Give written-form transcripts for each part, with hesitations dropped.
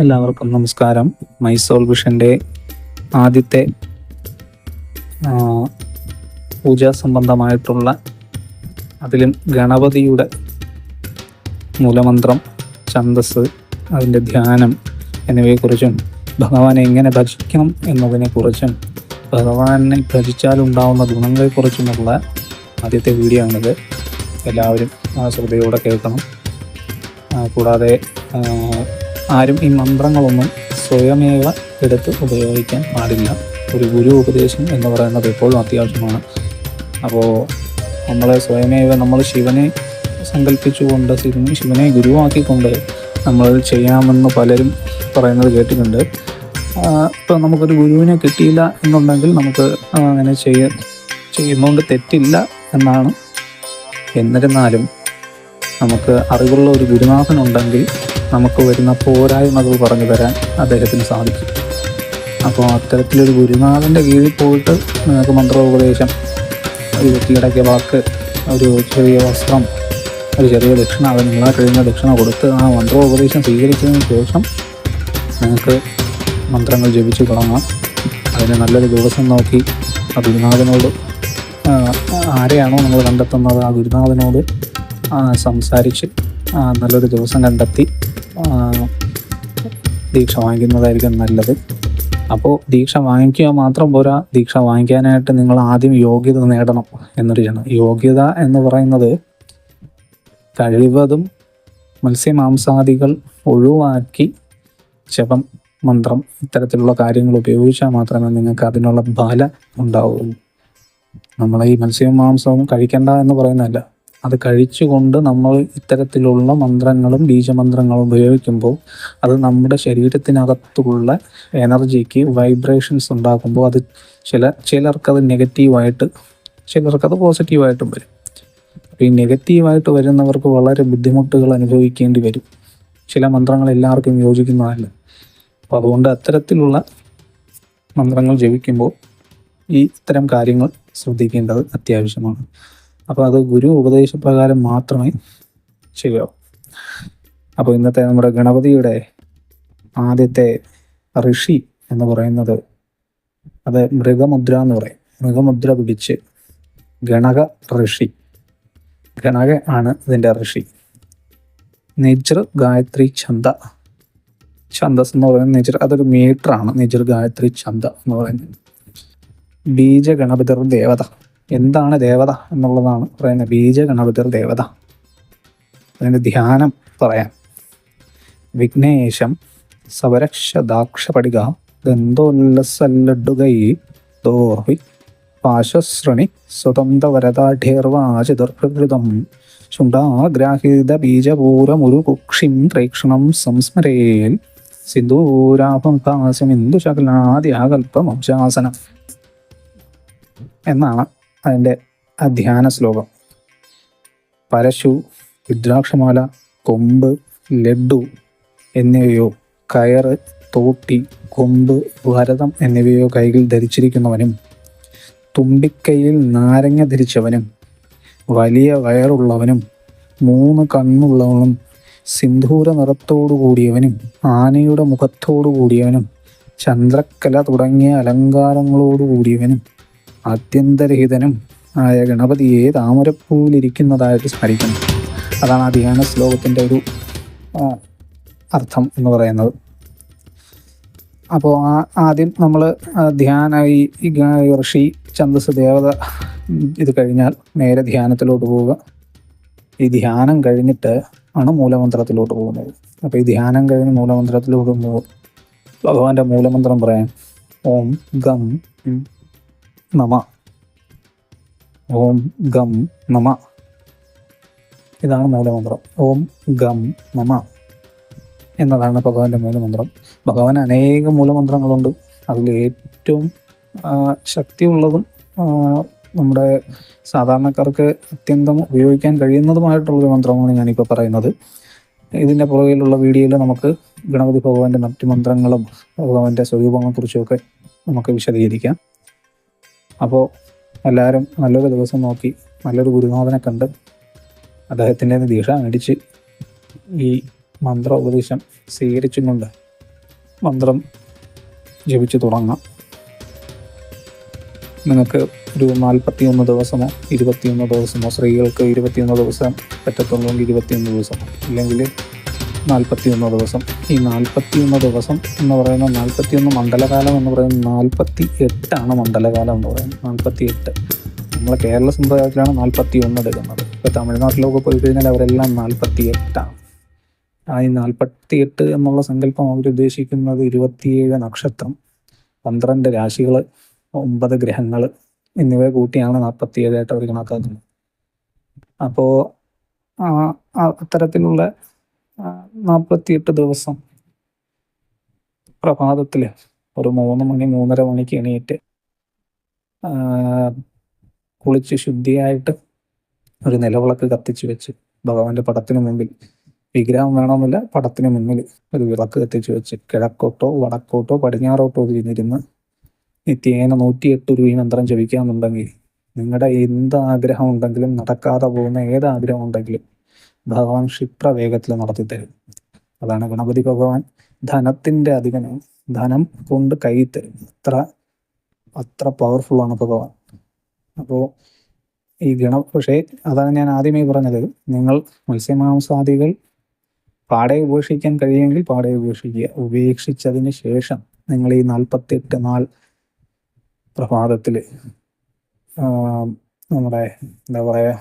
എല്ലാവർക്കും നമസ്കാരം. മൈസോൾ വിഷൻ്റെ ആദ്യത്തെ പൂജാ സംബന്ധമായിട്ടുള്ള അതിലും ഗണപതിയുടെ മൂലമന്ത്രം, ഛന്ദസ്, അതിൻ്റെ ധ്യാനം എന്നിവയെക്കുറിച്ചും ഭഗവാനെ എങ്ങനെ ഭജിക്കണം എന്നതിനെക്കുറിച്ചും ഭഗവാനെ ഭജിച്ചാലുണ്ടാവുന്ന ഗുണങ്ങളെക്കുറിച്ചുമുള്ള ആദ്യത്തെ വീഡിയോ ആണിത്. എല്ലാവരും ശ്രദ്ധയോടെ കേൾക്കണം. കൂടാതെ ആരും ഈ മന്ത്രങ്ങളൊന്നും സ്വയമേവ എടുത്ത് ഉപയോഗിക്കാൻ പാടില്ല. ഒരു ഗുരു ഉപദേശം എന്ന് പറയുന്നത് എപ്പോഴും അത്യാവശ്യമാണ്. അപ്പോൾ നമ്മൾ ശിവനെ സങ്കല്പിച്ചുകൊണ്ട് ശിവനെ ഗുരുവാക്കിക്കൊണ്ട് നമ്മൾ ചെയ്യാമെന്ന് പലരും പറയുന്നത് കേട്ടിട്ടുണ്ട്. ഇപ്പോൾ നമുക്കൊരു ഗുരുവിനെ കിട്ടിയില്ല എന്നുണ്ടെങ്കിൽ നമുക്ക് അങ്ങനെ ചെയ്യുന്നതുകൊണ്ട് തെറ്റില്ല എന്നാണ്. എന്നിരുന്നാലും നമുക്ക് അറിവുള്ള ഒരു ഗുരുനാഥനുണ്ടെങ്കിൽ നമുക്ക് വരുന്ന പോരായ്മകൾ പറഞ്ഞു തരാൻ അദ്ദേഹത്തിന് സാധിക്കും. അപ്പോൾ അത്തരത്തിലൊരു ഗുരുനാഥൻ്റെ കീഴിൽ പോയിട്ട് നിങ്ങൾക്ക് മന്ത്രോപദേശം, ഒരു വീട്ടിലിടയ്ക്ക് വാക്ക്, ഒരു ചെറിയ വസ്ത്രം, ഒരു ചെറിയ ദക്ഷിണ, അത് നിങ്ങളാ കഴിയുന്ന ദക്ഷിണ കൊടുത്ത് ആ മന്ത്രോപദേശം സ്വീകരിച്ചതിന് ശേഷം നിങ്ങൾക്ക് മന്ത്രങ്ങൾ ജപിച്ച് തുടങ്ങാം. അതിന് നല്ലൊരു ദിവസം നോക്കി ആ ഗുരുനാഥനോട്, ആരെയാണോ നമ്മൾ കണ്ടെത്തുന്നത് ആ ഗുരുനാഥനോട് സംസാരിച്ച് നല്ലൊരു ദിവസം കണ്ടെത്തി ദീക്ഷ വാങ്ങിക്കുന്നതായിരിക്കും നല്ലത്. അപ്പോൾ ദീക്ഷ വാങ്ങിക്കുക മാത്രം പോരാ, ദീക്ഷ വാങ്ങിക്കാനായിട്ട് നിങ്ങൾ ആദ്യം യോഗ്യത നേടണം എന്നൊരു യോഗ്യത എന്ന് പറയുന്നത് കഴിവതും മത്സ്യമാംസാദികൾ ഒഴിവാക്കി ജപം, മന്ത്രം ഇത്തരത്തിലുള്ള കാര്യങ്ങൾ ഉപയോഗിച്ചാൽ മാത്രമേ നിങ്ങൾക്ക് അതിനുള്ള ബലം ഉണ്ടാവുള്ളൂ. നമ്മൾ ഈ മത്സ്യവും മാംസവും കഴിക്കണ്ട എന്ന് പറയുന്നതല്ല, അത് കഴിച്ചുകൊണ്ട് നമ്മൾ ഇത്തരത്തിലുള്ള മന്ത്രങ്ങളും ബീജമന്ത്രങ്ങളും ഉപയോഗിക്കുമ്പോൾ അത് നമ്മുടെ ശരീരത്തിനകത്തുള്ള എനർജിക്ക് വൈബ്രേഷൻസ് ഉണ്ടാക്കുമ്പോൾ അത് ചിലർക്കത് നെഗറ്റീവായിട്ട്, ചിലർക്കത് പോസിറ്റീവായിട്ടും വരും. അപ്പോൾ ഈ നെഗറ്റീവായിട്ട് വരുന്നവർക്ക് വളരെ ബുദ്ധിമുട്ടുകൾ അനുഭവിക്കേണ്ടി വരും. ചില മന്ത്രങ്ങൾ എല്ലാവർക്കും യോജിക്കുന്നതല്ല. അപ്പോൾ അതുകൊണ്ട് അത്തരത്തിലുള്ള മന്ത്രങ്ങൾ ജപിക്കുമ്പോൾ ഇത്തരം കാര്യങ്ങൾ ശ്രദ്ധിക്കേണ്ടത് അത്യാവശ്യമാണ്. അപ്പോൾ അത് ഗുരു ഉപദേശപ്രകാരം മാത്രമേ ചെയ്യാവൂ. അപ്പോൾ ഇന്നത്തെ നമ്മുടെ ഗണപതിയുടെ ആദ്യത്തെ ഋഷി എന്ന് പറയുന്നത് അത് മൃഗമുദ്ര എന്ന് പറയും. മൃഗമുദ്ര പിടിച്ച് ഗണക ഋഷി, ഗണക ആണ് ഇതിൻ്റെ ഋഷി. നിജ്ർ ഗായത്രി ഛന്ദസ് എന്ന് പറയുന്നത് നിജ്ർ, അതൊരു മീറ്ററാണ്. നിജ്ർ ഗായത്രി ഛന്ദ എന്ന് പറയുന്നത്. ബീജ ഗണപതിർ ദേവത, എന്താണ് ദേവത എന്നുള്ളതാണ് പറയുന്നത്. ബീജ ഗണപതിർ ദേവത. അതിൻ്റെ ധ്യാനം പറയാം. വിഘ്നേശം സവരക്ഷദാക്ഷപടിക ഗന്ധോല്ലസല്ലഡുകൈ ദോർഹി പാശശ്രണി സ്വതന്ത്രവരതാഢ്യേർവാചതുർഹൃതം ശുണ്ഡാഗ്രാഹിത ബീജപൂരമുരു കുക്ഷിം പ്രേക്ഷണം സംസ്മരേൽ സിന്ദൂരാഭംകാശമിന്ദുശകലാദ്യാകൽപ്പമബ്ജാസനം എന്നാണ് അതിൻ്റെ ധ്യാന ശ്ലോകം. പരശു, രുദ്രാക്ഷമാല, കൊമ്പ്, ലഡ്ഡു എന്നിവയോ, കയറ്, തോട്ടി, കൊമ്പ്, ഭരതം എന്നിവയോ കൈകൾ ധരിച്ചിരിക്കുന്നവനും, തുമ്പിക്കൈയിൽ നാരങ്ങ ധരിച്ചവനും, വലിയ വയറുള്ളവനും, 3 കണ്ണുള്ളവനും, സിന്ദൂര നിറത്തോടു കൂടിയവനും, ആനയുടെ മുഖത്തോടു കൂടിയവനും, ചന്ദ്രക്കല തുടങ്ങിയ അലങ്കാരങ്ങളോടു കൂടിയവനും, ആദ്യന്തരഹിതനും ആയ ഗണപതിയെ താമരപ്പൂവിലിരിക്കുന്നതായിട്ട് സ്മരിക്കുന്നു. അതാണ് ആ ധ്യാന ശ്ലോകത്തിൻ്റെ ഒരു അർത്ഥം എന്ന് പറയുന്നത്. അപ്പോൾ ആദ്യം നമ്മൾ ഈ ഋഷി, ഛന്ദസ്, ദേവത ഇത് കഴിഞ്ഞാൽ നേരെ ധ്യാനത്തിലോട്ട് പോവുക. ഈ ധ്യാനം കഴിഞ്ഞിട്ട് ആണ് മൂലമന്ത്രത്തിലോട്ട് പോകുന്നത്. അപ്പോൾ ഈ ധ്യാനം കഴിഞ്ഞ് മൂലമന്ത്രത്തിലോട്ട് പോകുമ്പോൾ ഭഗവാന്റെ മൂലമന്ത്രം പറയാം. ഓം ഗം നമ, ഓം ഗം നമ. ഇതാണ് മൂലമന്ത്രം. ഓം ഗം നമ എന്നതാണ് ഭഗവാന്റെ മൂലമന്ത്രം. ഭഗവാൻ അനേകം മൂലമന്ത്രങ്ങളുണ്ട്. അതിൽ ഏറ്റവും ശക്തിയുള്ളതും നമ്മുടെ സാധാരണക്കാർക്ക് അത്യന്തം ഉപയോഗിക്കാൻ കഴിയുന്നതുമായിട്ടുള്ളൊരു മന്ത്രമാണ് ഞാനിപ്പോൾ പറയുന്നത്. ഇതിൻ്റെ പുറകിലുള്ള വീഡിയോയിൽ നമുക്ക് ഗണപതി ഭഗവാന്റെ മറ്റു മന്ത്രങ്ങളും ഭഗവാന്റെ സ്വരൂപങ്ങളെക്കുറിച്ചുമൊക്കെ നമുക്ക് വിശദീകരിക്കാം. അപ്പോൾ എല്ലാവരും നല്ലൊരു ദിവസം നോക്കി നല്ലൊരു ഗുരുനാഥനെ കണ്ട് അദ്ദേഹത്തിൻ്റെ ദീക്ഷ മേടിച്ച് ഈ മന്ത്രോപദേശം സ്വീകരിച്ചുകൊണ്ട് മന്ത്രം ജപിച്ച് തുടങ്ങാം. നിങ്ങൾക്ക് ഒരു 41 ദിവസമോ 21 ദിവസമോ, സ്ത്രീകൾക്ക് 21 ദിവസം പറ്റത്തുള്ളെങ്കിൽ 21 ദിവസമോ, ഇല്ലെങ്കിൽ 41 ദിവസം. ഈ 41 ദിവസം എന്ന് പറയുന്നത് 41 മണ്ഡലകാലം എന്ന് പറയുന്നത് 48 മണ്ഡലകാലം എന്ന് പറയുന്നത്. 48 നമ്മളെ കേരള സമ്പ്രദായത്തിലാണ് 41 എടുക്കുന്നത്. ഇപ്പോൾ തമിഴ്നാട്ടിലൊക്കെ പോയി കഴിഞ്ഞാൽ അവരെല്ലാം 48. ഈ 48 എന്നുള്ള സങ്കല്പം അവർ ഉദ്ദേശിക്കുന്നത് 27 നക്ഷത്രം, 12 രാശികൾ, 9 ഗ്രഹങ്ങൾ എന്നിവ കൂട്ടിയാണ് 47 അവർ കണക്കാക്കുന്നത്. അപ്പോൾ അത്തരത്തിലുള്ള 48 ദിവസം പ്രഭാതത്തിൽ ഒരു 3 മണി 3:30 മണിക്ക് എണീറ്റ് കുളിച്ച് ശുദ്ധിയായിട്ട് ഒരു നിലവിളക്ക് കത്തിച്ച് വെച്ച് ഭഗവാന്റെ പടത്തിന് മുമ്പിൽ, വിഗ്രഹം വേണമെന്നില്ല, പടത്തിന് മുന്നിൽ ഒരു വിളക്ക് കത്തിച്ച് വെച്ച് കിഴക്കോട്ടോ വടക്കോട്ടോ പടിഞ്ഞാറോട്ടോ തിരിഞ്ഞിരുന്ന് നിത്യേന 108 രൂപ മന്ത്രം ജപിക്കാമെന്നുണ്ടെങ്കിൽ നിങ്ങളുടെ എന്ത് ആഗ്രഹം ഉണ്ടെങ്കിലും, നടക്കാതെ പോകുന്ന ഏത് ആഗ്രഹം ഉണ്ടെങ്കിലും ഭഗവാൻ ക്ഷിപ്രവേഗത്തിൽ നടത്തിത്തരും. അതാണ് ഗണപതി ഭഗവാൻ ധനത്തിൻ്റെ അധിപനാണ്. ധനം കൊണ്ട് കൈ തരും. അത്ര പവർഫുള്ളാണ് ഭഗവാൻ. അപ്പോൾ ഈ പക്ഷേ അതാണ് ഞാൻ ആദ്യമേ പറഞ്ഞത്, നിങ്ങൾ മത്സ്യമാംസാദികൾ പാടെ ഉപേക്ഷിക്കാൻ കഴിയുമെങ്കിൽ പാടെ ഉപേക്ഷിക്കുക. ഉപേക്ഷിച്ചതിന് ശേഷം നിങ്ങൾ ഈ 48 നാൾ പ്രഭാതത്തിൽ നമ്മുടെ എന്താ പറയുക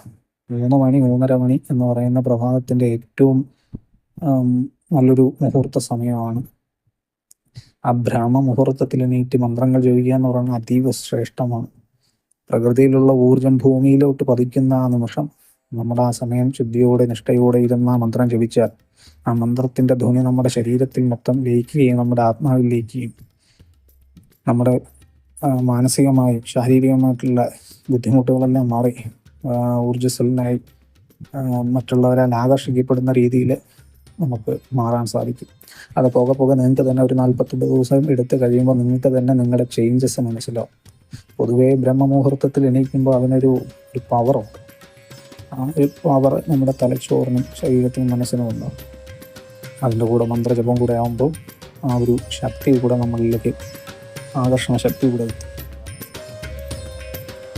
3 മണി 3:30 മണി എന്ന് പറയുന്ന പ്രഭാതത്തിൻ്റെ ഏറ്റവും നല്ലൊരു മുഹൂർത്ത സമയമാണ്. ആ ബ്രാഹ്മ മുഹൂർത്തത്തിൽ എണീറ്റ് മന്ത്രങ്ങൾ ജപിക്കുക എന്ന് പറയുന്നത് അതീവ ശ്രേഷ്ഠമാണ്. പ്രകൃതിയിലുള്ള ഊർജം ഭൂമിയിലോട്ട് പതിക്കുന്ന ആ നിമിഷം നമ്മുടെ ആ സമയം ശുദ്ധിയോടെ നിഷ്ഠയോടെ ഇരുന്ന മന്ത്രം ജപിച്ചാൽ ആ മന്ത്രത്തിൻ്റെ ധ്വനി നമ്മുടെ ശരീരത്തിൽ മൊത്തം ലയിക്കുകയും നമ്മുടെ ആത്മാവിൽ ലയിക്കുകയും നമ്മുടെ മാനസികമായും ശാരീരികമായിട്ടുള്ള ബുദ്ധിമുട്ടുകളെല്ലാം മാറി ഊർജ്ജസ്വലനായി മറ്റുള്ളവരാൽ ആകർഷിക്കപ്പെടുന്ന രീതിയിൽ നമുക്ക് മാറാൻ സാധിക്കും. അത് പോകെ പോകെ നിങ്ങൾക്ക് തന്നെ ഒരു 48 ദിവസം എടുത്ത് കഴിയുമ്പോൾ നിങ്ങൾക്ക് തന്നെ നിങ്ങളുടെ ചേഞ്ചസ് മനസ്സിലാവും. പൊതുവേ ബ്രഹ്മമുഹൂർത്തത്തിൽ എണീക്കുമ്പോൾ അതിനൊരു പവറുണ്ട്. ആ ഒരു പവർ നമ്മുടെ തലച്ചോറിനും ശരീരത്തിനും മനസ്സിനും ഉണ്ടാവും. അതിൻ്റെ കൂടെ മന്ത്രജപം കൂടെ ആകുമ്പോൾ ആ ഒരു ശക്തി കൂടെ നമ്മളിലേക്ക്, ആകർഷണ ശക്തി കൂടെ എത്തും.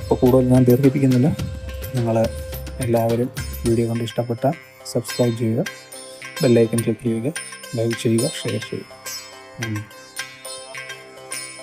അപ്പോൾ കൂടുതൽ ഞാൻ ദീർഘിപ്പിക്കുന്നില്ല. നിങ്ങൾ എല്ലാവരും വീഡിയോ കണ്ട് ഇഷ്ടപ്പെട്ട സബ്സ്ക്രൈബ് ചെയ്യുക, ബെല്ലൈക്കൻ ക്ലിക്ക് ചെയ്യുക, ലൈക്ക് ചെയ്യുക, ഷെയർ ചെയ്യുക.